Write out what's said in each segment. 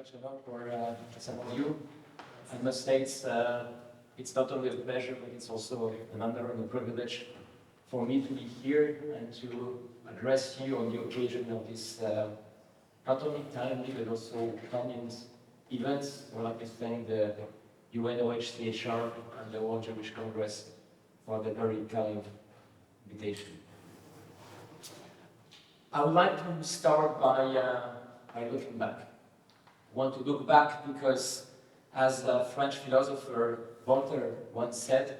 much a lot for some of you. I must say it's not only a pleasure, but it's also an honor and a privilege for me to be here and to address you on the occasion of this not only timely but also poignant events. I would like to thank the UNOHCHR and the World Jewish Congress for the very kind invitation. I would like to start by looking back. I want to look back because, as the French philosopher Voltaire once said,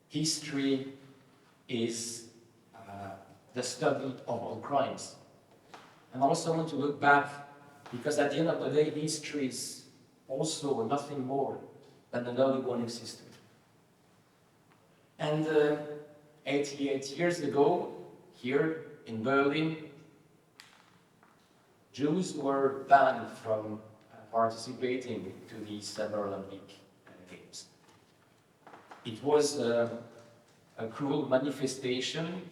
history is the study of all crimes. And I also want to look back because at the end of the day, history is also nothing more than an early warning system. And 88 years ago, here in Berlin, Jews were banned from participating to the Summer Olympic Games. It was a cruel manifestation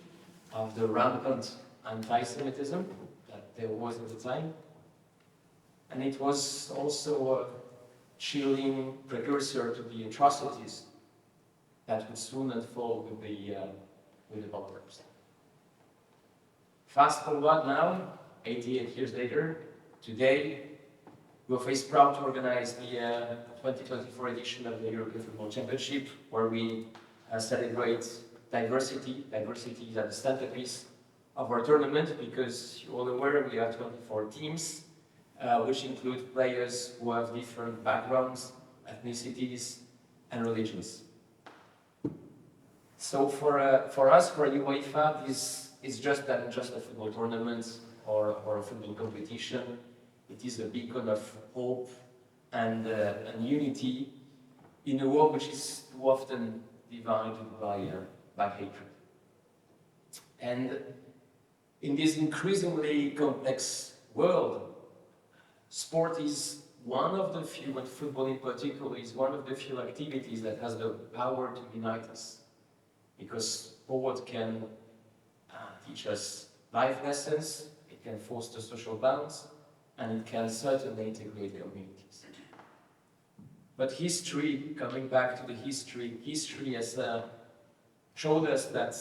of the rampant anti-Semitism that there was at the time. And it was also a chilling precursor to the atrocities that would soon unfold with the Bolsheviks. Fast forward now, 88 years later, today, UEFA is proud to organize the 2024 edition of the European Football Championship, where we celebrate diversity. Diversity is at the centerpiece of our tournament because you're all aware we have 24 teams, which include players who have different backgrounds, ethnicities, and religions. So for us, for UEFA, this is just a football tournament or a football competition. It is a beacon of hope and unity in a world which is too often divided by hatred. And in this increasingly complex world, sport is one of the few, and football in particular, is one of the few activities that has the power to unite us. Because sport can teach us life lessons, it can foster social bonds, and it can certainly integrate communities. But history, coming back to the history has showed us that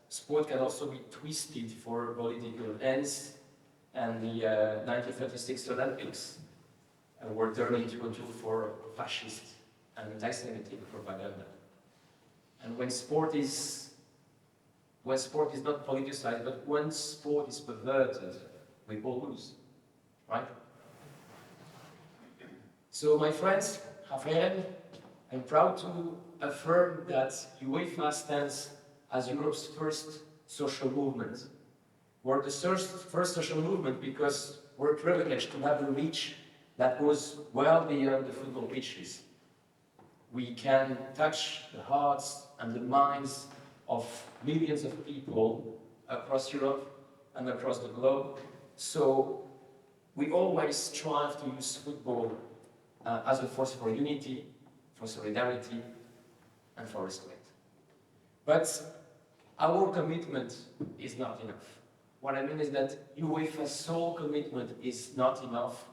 sport can also be twisted for political ends, and the 1936 Olympics were turned into a tool for fascist and anti-Semitic propaganda. And when sport is not politicized, but when sport is perverted, we all lose, right? So, my friends, Rafael, I'm proud to affirm that UEFA stands as Europe's first social movement. We're the first social movement because we're privileged to have a reach that goes well beyond the football pitches. We can touch the hearts and the minds of millions of people across Europe and across the globe. So we always strive to use football as a force for unity, for solidarity, and for respect. But our commitment is not enough. What I mean is that UEFA's sole commitment is not enough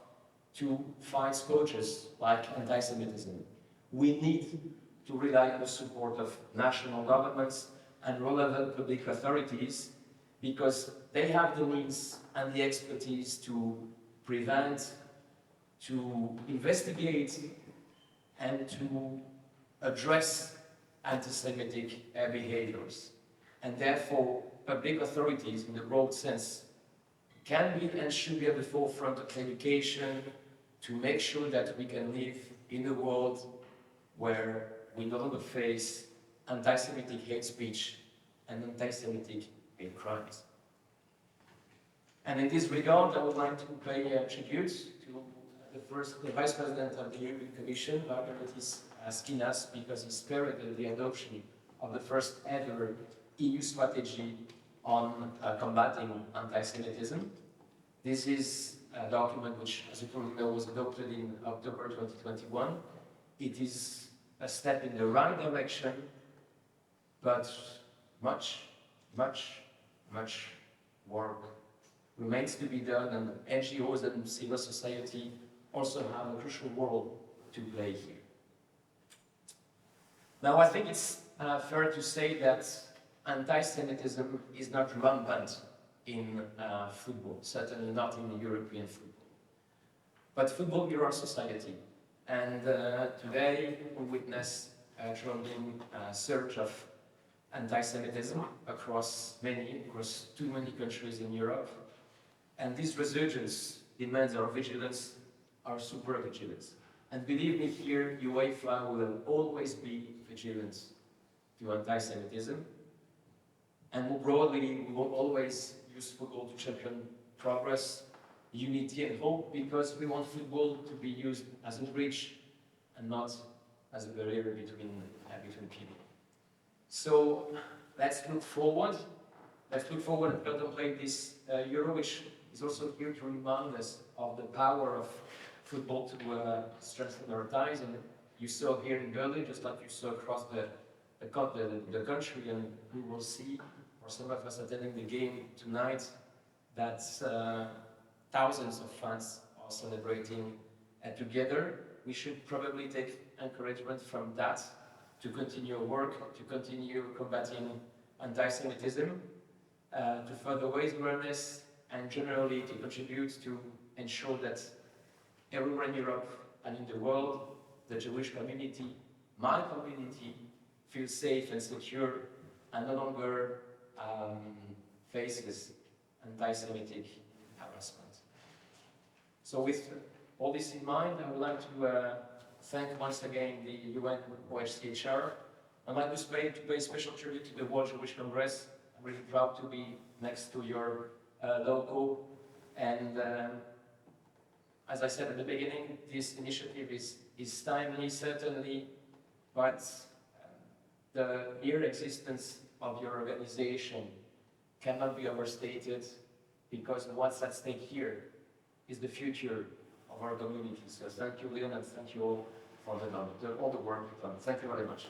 to fight scourges like anti-Semitism. We need to rely on the support of national governments and relevant public authorities because they have the means and the expertise to prevent, to investigate, and to address anti-Semitic behaviors. And therefore, public authorities, in the broad sense, can be and should be at the forefront of education to make sure that we can live in a world where we no longer face anti-Semitic hate speech and anti-Semitic hate crimes. And in this regard, I would like to pay tribute to the Vice President of the European Commission, Margaret Skinas, because he spearheaded the adoption of the first ever EU strategy on combating anti-Semitism. This is a document which, as you probably know, was adopted in October 2021. It is a step in the right direction, but much work remains to be done, and NGOs and civil society also have a crucial role to play here. Now, I think it's fair to say that anti-Semitism is not rampant in football, certainly not in European football. But football mirrors society, and today we witness a trembling surge of anti-Semitism across too many countries in Europe, and this resurgence demands our vigilance, our super vigilance. And believe me here, UEFA will always be vigilant to anti-Semitism, and more broadly, we will always use football to champion progress, unity and hope, because we want football to be used as a bridge and not as a barrier between people. So let's look forward. Let's look forward and contemplate this Euro, which is also here to remind us of the power of football to strengthen our ties. And you saw here in Berlin, just like you saw across the country, and we will see, for some of us attending the game tonight, that thousands of fans are celebrating together. We should probably take encouragement from that to continue our work, to continue combating anti-Semitism, to further raise awareness, and generally to contribute to ensure that everywhere in Europe and in the world, the Jewish community, my community, feels safe and secure and no longer faces anti-Semitic harassment. So with all this in mind, I would like to thank once again the UN OHCHR. I'd like to pay special tribute to the World Jewish Congress. I'm really proud to be next to your logo. And as I said at the beginning, this initiative is timely, certainly, but the mere existence of your organization cannot be overstated, because what's at stake here is the future of our community. So thank you, Leon, and thank you all for all the work you've done. Thank you very much.